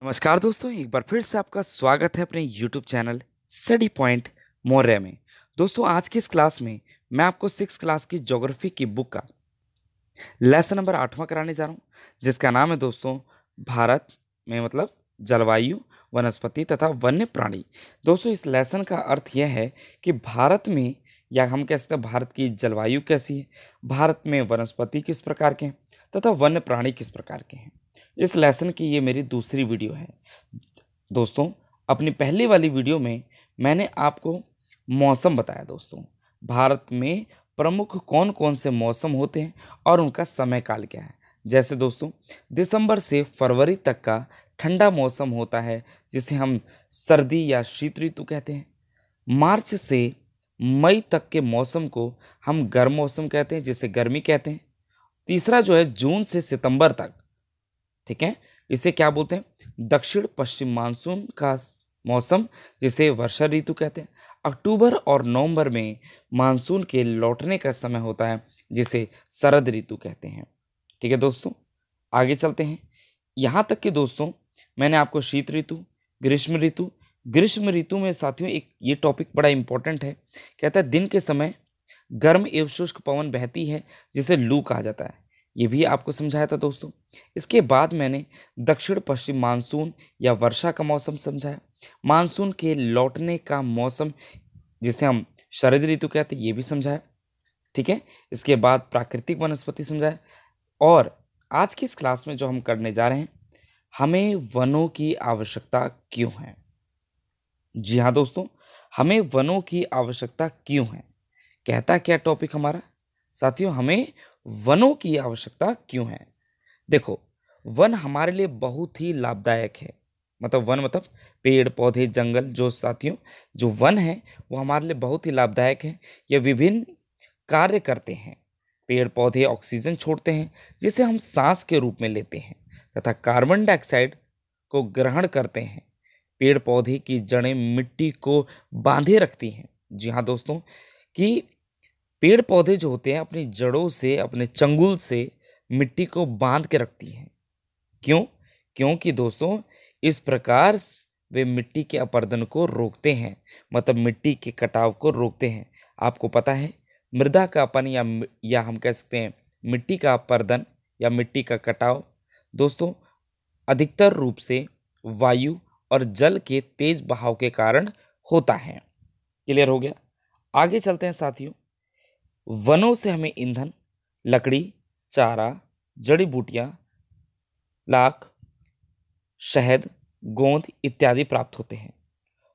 नमस्कार दोस्तों, एक बार फिर से आपका स्वागत है अपने YouTube channel study point Maurya में। दोस्तों, आज की इस क्लास में मैं आपको 6 क्लास की ज्योग्राफी की बुक का लेसन नंबर 8वां कराने जा रहा हूँ, जिसका नाम है दोस्तों भारत में मतलब जलवायु, वनस्पति तथा वन्य प्राणी। दोस्तों, इस लेसन का अर्थ यह है कि भारत में, या हम कह सकते हैं भारत की जलवायु कैसी है, भारत में वनस्पति किस प्रकार के हैं तथा वन्य प्राणी किस प्रकार के हैं। इस लेसन की ये मेरी दूसरी वीडियो है। दोस्तों, अपनी पहली वाली वीडियो में मैंने आपको मौसम बताया। दोस्तों, भारत में प्रमुख कौन कौन से मौसम होते हैं और उनका समय काल क्या है। जैसे दोस्तों, दिसंबर से फरवरी तक का ठंडा मौसम होता है, जिसे हम सर्दी या शीत ऋतु कहते हैं। मार्च से मई तक के मौसम को हम गर्म मौसम कहते हैं, जिसे गर्मी कहते हैं। तीसरा जो है जून से सितंबर तक, ठीक है, इसे क्या बोलते हैं, दक्षिण पश्चिम मानसून का मौसम, जिसे वर्षा ऋतु कहते हैं। अक्टूबर और नवंबर में मानसून के लौटने का समय होता है, जिसे शरद ऋतु कहते हैं। ठीक है दोस्तों, आगे चलते हैं। यहाँ तक कि दोस्तों, मैंने आपको शीत ऋतु, ग्रीष्म ऋतु में साथियों एक ये टॉपिक बड़ा इंपॉर्टेंट है। कहता है दिन के समय गर्म एवं शुष्क पवन बहती है, जिसे लू कहा जाता है। ये भी आपको समझाया था दोस्तों। इसके बाद मैंने दक्षिण पश्चिम मानसून या वर्षा का मौसम समझाया, मानसून के लौटने का मौसम, जिसे हम शरद ऋतु कहते हैं, ये भी समझाया। ठीक है, इसके बाद प्राकृतिक वनस्पति समझाया। और आज की इस क्लास में जो हम करने जा रहे हैं, हमें वनों की आवश्यकता क्यों है। जी हाँ दोस्तों, हमें वनों की आवश्यकता क्यों है। कहता क्या टॉपिक हमारा साथियों, हमें वनों की आवश्यकता क्यों है। देखो, वन हमारे लिए बहुत ही लाभदायक है। मतलब वन मतलब पेड़ पौधे जंगल, जो साथियों जो वन है वो हमारे लिए बहुत ही लाभदायक है। ये विभिन्न कार्य करते हैं। पेड़ पौधे ऑक्सीजन छोड़ते हैं, जिसे हम सांस के रूप में लेते हैं, तथा कार्बन डाइऑक्साइड को ग्रहण करते हैं। पेड़ पौधे की जड़ें मिट्टी को बांधे रखती हैं। जी हाँ दोस्तों, कि पेड़ पौधे जो होते हैं अपनी जड़ों से, अपने चंगुल से मिट्टी को बांध के रखती हैं। क्यों? क्योंकि दोस्तों इस प्रकार वे मिट्टी के अपरदन को रोकते हैं, मतलब मिट्टी के कटाव को रोकते हैं। आपको पता है, मृदा का अपन या हम कह सकते हैं मिट्टी का अपरदन या मिट्टी का कटाव दोस्तों अधिकतर रूप से वायु और जल के तेज बहाव के कारण होता है। क्लियर हो गया? आगे चलते हैं साथियों। वनों से हमें ईंधन, लकड़ी, चारा, जड़ी बूटियां, लाख, शहद, गोंद इत्यादि प्राप्त होते हैं।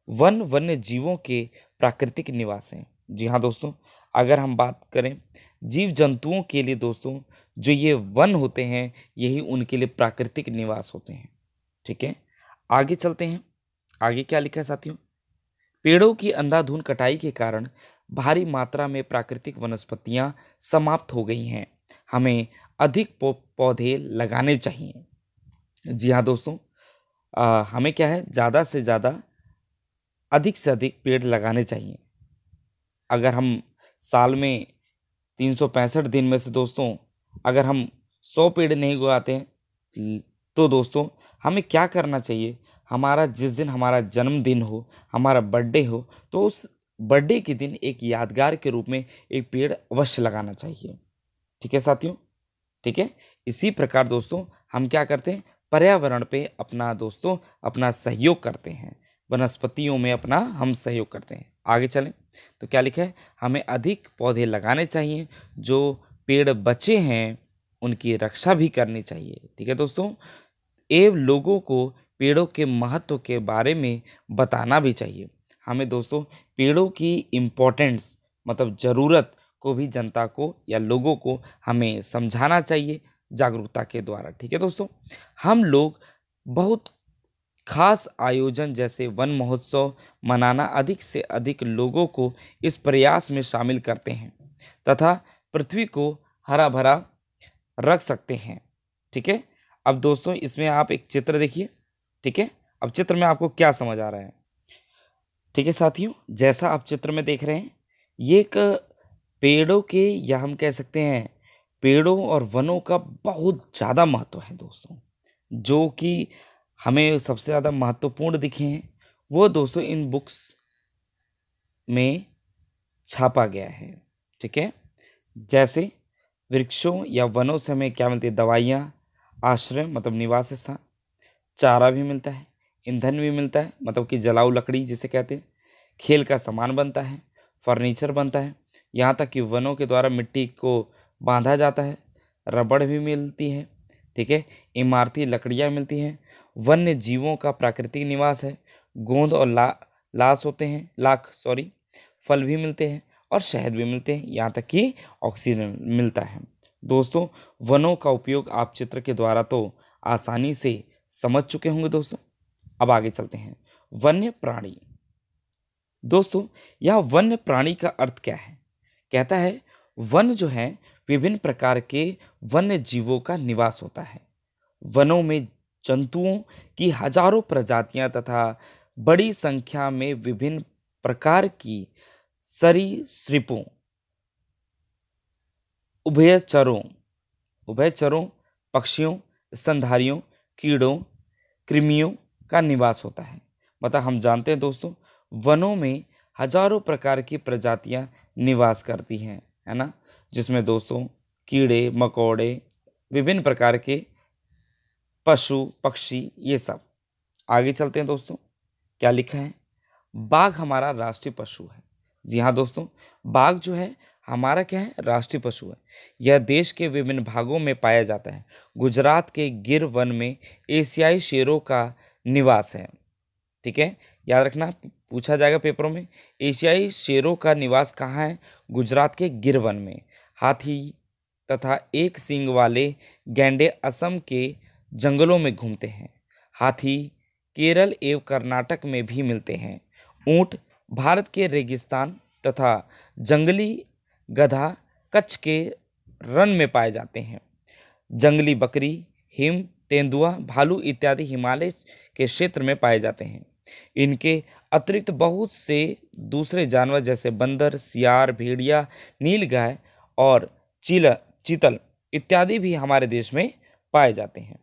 वन वन्य जीवों के प्राकृतिक निवास हैं। जी हाँ दोस्तों, अगर हम बात करें जीव जंतुओं के लिए दोस्तों, जो ये वन होते हैं यही उनके लिए प्राकृतिक निवास होते हैं। ठीक है, आगे चलते हैं। आगे क्या लिखा है साथियों, पेड़ों की अंधाधुंध कटाई के कारण भारी मात्रा में प्राकृतिक वनस्पतियां समाप्त हो गई हैं। हमें अधिक पौधे लगाने चाहिए। जी हाँ दोस्तों, हमें क्या है, ज़्यादा से ज़्यादा अधिक से अधिक पेड़ लगाने चाहिए। अगर हम साल में 365 दिन में से दोस्तों अगर हम 100 पेड़ नहीं उगाते हैं, तो दोस्तों हमें क्या करना चाहिए, हमारा जिस दिन हमारा जन्मदिन हो, हमारा बर्थडे हो, तो उस बर्थडे के दिन एक यादगार के रूप में एक पेड़ अवश्य लगाना चाहिए। ठीक है साथियों, ठीक है। इसी प्रकार दोस्तों हम क्या करते हैं, पर्यावरण पे अपना दोस्तों अपना सहयोग करते हैं, वनस्पतियों में अपना हम सहयोग करते हैं। आगे चलें तो क्या लिखा है, हमें अधिक पौधे लगाने चाहिए, जो पेड़ बचे हैं उनकी रक्षा भी करनी चाहिए। ठीक है दोस्तों, एवं लोगों को पेड़ों के महत्व के बारे में बताना भी चाहिए। हमें दोस्तों पेड़ों की इम्पोर्टेंस मतलब ज़रूरत को भी जनता को या लोगों को हमें समझाना चाहिए जागरूकता के द्वारा। ठीक है दोस्तों, हम लोग बहुत खास आयोजन जैसे वन महोत्सव मनाना अधिक से अधिक लोगों को इस प्रयास में शामिल करते हैं तथा पृथ्वी को हरा भरा रख सकते हैं। ठीक है, अब दोस्तों इसमें आप एक चित्र देखिए। ठीक है, अब चित्र में आपको क्या समझ आ रहा है। ठीक है साथियों, जैसा आप चित्र में देख रहे हैं, ये एक पेड़ों के या हम कह सकते हैं पेड़ों और वनों का बहुत ज़्यादा महत्व है दोस्तों, जो कि हमें सबसे ज़्यादा महत्वपूर्ण दिखे हैं वो दोस्तों इन बुक्स में छापा गया है। ठीक है, जैसे वृक्षों या वनों से हमें क्या मिलती है, दवाइयाँ, आश्रय मतलब निवास स्थान, चारा भी मिलता है, ईंधन भी मिलता है मतलब कि जलाऊ लकड़ी जिसे कहते हैं, खेल का सामान बनता है, फर्नीचर बनता है, यहाँ तक कि वनों के द्वारा मिट्टी को बांधा जाता है, रबड़ भी मिलती है। ठीक है, इमारती लकड़ियाँ मिलती हैं, वन्य जीवों का प्राकृतिक निवास है, गोंद और लाश होते हैं, लाख सॉरी, फल भी मिलते हैं और शहद भी मिलते हैं, यहाँ तक कि ऑक्सीजन मिलता है। दोस्तों वनों का उपयोग आप चित्र के द्वारा तो आसानी से समझ चुके होंगे दोस्तों। अब आगे चलते हैं, वन्य प्राणी। दोस्तों यह वन्य प्राणी का अर्थ क्या है, कहता है वन जो है विभिन्न प्रकार के वन्य जीवों का निवास होता है। वनों में जंतुओं की हजारों प्रजातियां तथा बड़ी संख्या में विभिन्न प्रकार की सरीसृपों, उभयचरों उभयचरों, पक्षियों, स्तनधारियों, कीड़ों, कृमियों का निवास होता है। मतलब हम जानते हैं दोस्तों वनों में हजारों प्रकार की प्रजातियां निवास करती हैं, है ना, जिसमें दोस्तों कीड़े मकोड़े, विभिन्न प्रकार के पशु पक्षी, ये सब। आगे चलते हैं दोस्तों, क्या लिखा है, बाघ हमारा राष्ट्रीय पशु है। जी हाँ दोस्तों, बाघ जो है हमारा क्या है, राष्ट्रीय पशु है। यह देश के विभिन्न भागों में पाया जाता है। गुजरात के गिर वन में एशियाई शेरों का निवास है। ठीक है, याद रखना, पूछा जाएगा पेपरों में, एशियाई शेरों का निवास कहाँ है, गुजरात के गिर वन में। हाथी तथा एक सींग वाले गैंडे असम के जंगलों में घूमते हैं। हाथी केरल एवं कर्नाटक में भी मिलते हैं। ऊंट भारत के रेगिस्तान तथा जंगली गधा कच्छ के रण में पाए जाते हैं। जंगली बकरी, हिम तेंदुआ, भालू इत्यादि हिमालय के क्षेत्र में पाए जाते हैं। इनके अतिरिक्त बहुत से दूसरे जानवर जैसे बंदर, सियार, भेड़िया, नीलगाय और चीतल इत्यादि भी हमारे देश में पाए जाते हैं।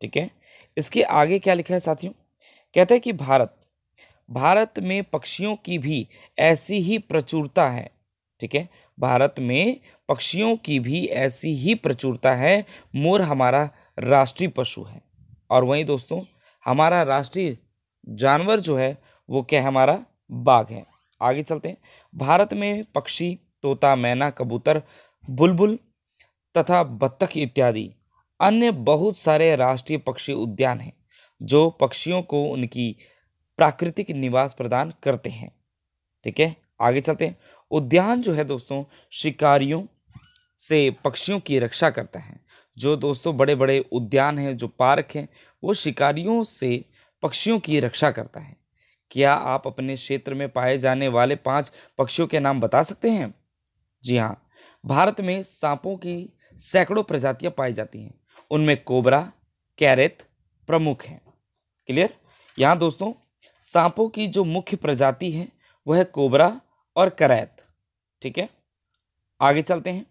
ठीक है, इसके आगे क्या लिखा है साथियों, कहते हैं कि भारत में पक्षियों की भी ऐसी ही प्रचुरता है। ठीक है, भारत में पक्षियों की भी ऐसी ही प्रचुरता है। मोर हमारा राष्ट्रीय पशु है। और वहीं दोस्तों हमारा राष्ट्रीय जानवर जो है वो क्या है, हमारा बाघ है। आगे चलते हैं, भारत में पक्षी तोता, मैना, कबूतर, बुलबुल तथा बत्तख इत्यादि अन्य बहुत सारे राष्ट्रीय पक्षी उद्यान हैं जो पक्षियों को उनकी प्राकृतिक निवास प्रदान करते हैं। ठीक है, आगे चलते हैं, उद्यान जो है दोस्तों शिकारियों से पक्षियों की रक्षा करता है। जो दोस्तों बड़े बड़े उद्यान हैं, जो पार्क हैं, वो शिकारियों से पक्षियों की रक्षा करता है। क्या आप अपने क्षेत्र में पाए जाने वाले 5 पक्षियों के नाम बता सकते हैं? जी हाँ, भारत में सांपों की सैकड़ों प्रजातियां पाई जाती हैं, उनमें कोबरा, कैरेत प्रमुख हैं। क्लियर, यहाँ दोस्तों सांपों की जो मुख्य प्रजाति है वह है कोबरा और करैत। ठीक है, आगे चलते हैं,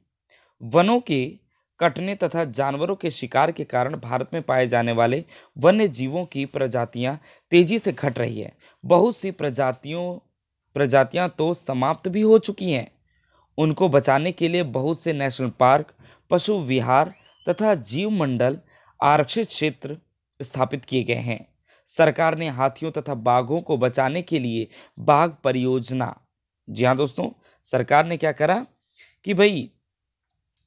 वनों के कटने तथा जानवरों के शिकार के कारण भारत में पाए जाने वाले वन्य जीवों की प्रजातियां तेजी से घट रही है। बहुत सी प्रजातियां तो समाप्त भी हो चुकी हैं। उनको बचाने के लिए बहुत से नेशनल पार्क, पशु विहार तथा जीव मंडल आरक्षित क्षेत्र स्थापित किए गए हैं। सरकार ने हाथियों तथा बाघों को बचाने के लिए बाघ परियोजना, जी हाँ दोस्तों, सरकार ने क्या करा कि भाई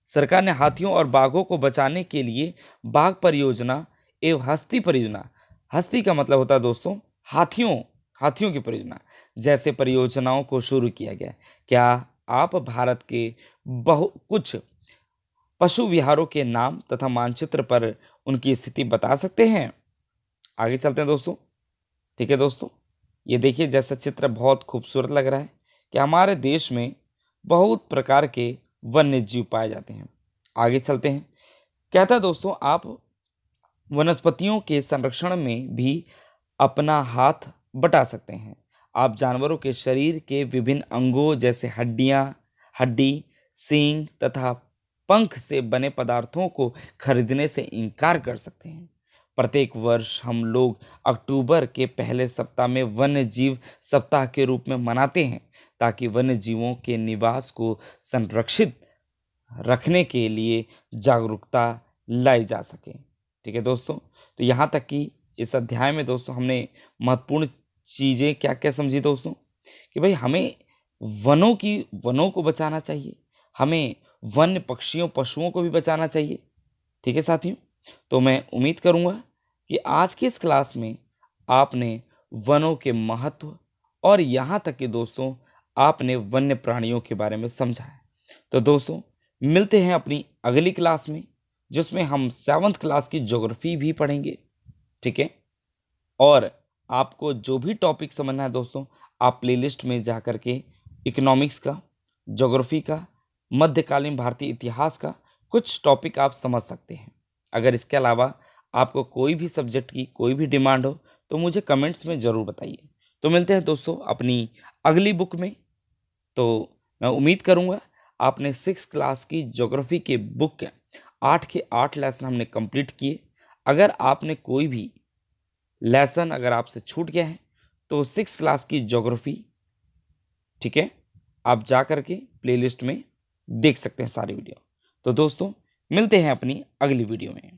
सरकार ने हाथियों और बाघों को बचाने के लिए बाघ परियोजना एवं हस्ती परियोजना, हस्ती का मतलब होता है दोस्तों हाथियों की परियोजना, जैसे परियोजनाओं को शुरू किया गया। क्या आप भारत के कुछ पशु विहारों के नाम तथा मानचित्र पर उनकी स्थिति बता सकते हैं? आगे चलते हैं दोस्तों। ठीक है दोस्तों, ये देखिए जैसा चित्र बहुत खूबसूरत लग रहा है कि हमारे देश में बहुत प्रकार के वन्य जीव पाए जाते हैं। आगे चलते हैं, कहता है दोस्तों आप वनस्पतियों के संरक्षण में भी अपना हाथ बटा सकते हैं। आप जानवरों के शरीर के विभिन्न अंगों जैसे हड्डी, सींग तथा पंख से बने पदार्थों को खरीदने से इनकार कर सकते हैं, प्रत्येक वर्ष हम लोग अक्टूबर के पहले सप्ताह में वन्य जीव सप्ताह के रूप में मनाते हैं, ताकि वन्य जीवों के निवास को संरक्षित रखने के लिए जागरूकता लाई जा सके। ठीक है दोस्तों, तो यहाँ तक कि इस अध्याय में दोस्तों हमने महत्वपूर्ण चीज़ें क्या क्या समझी दोस्तों, कि भाई हमें वनों को बचाना चाहिए, हमें वन्य पक्षियों पशुओं को भी बचाना चाहिए। ठीक है साथियों, तो मैं उम्मीद करूँगा कि आज की इस क्लास में आपने वनों के महत्व और यहाँ तक कि दोस्तों आपने वन्य प्राणियों के बारे में समझा है। तो दोस्तों मिलते हैं अपनी अगली क्लास में, जिसमें हम 7th क्लास की ज्योग्राफी भी पढ़ेंगे। ठीक है, और आपको जो भी टॉपिक समझना है दोस्तों, आप प्लेलिस्ट में जा कर के इकोनॉमिक्स का, ज्योग्राफी का, मध्यकालीन भारतीय इतिहास का कुछ टॉपिक आप समझ सकते हैं। अगर इसके अलावा आपको कोई भी सब्जेक्ट की कोई भी डिमांड हो तो मुझे कमेंट्स में ज़रूर बताइए। तो मिलते हैं दोस्तों अपनी अगली बुक में। तो मैं उम्मीद करूँगा आपने 6 क्लास की ज्योग्राफी के बुक के 8 के 8 लेसन हमने कंप्लीट किए। अगर आपने कोई भी लेसन अगर आपसे छूट गया है तो 6 क्लास की ज्योग्राफी, ठीक है, आप जा कर के प्लेलिस्ट में देख सकते हैं सारी वीडियो। तो दोस्तों मिलते हैं अपनी अगली वीडियो में।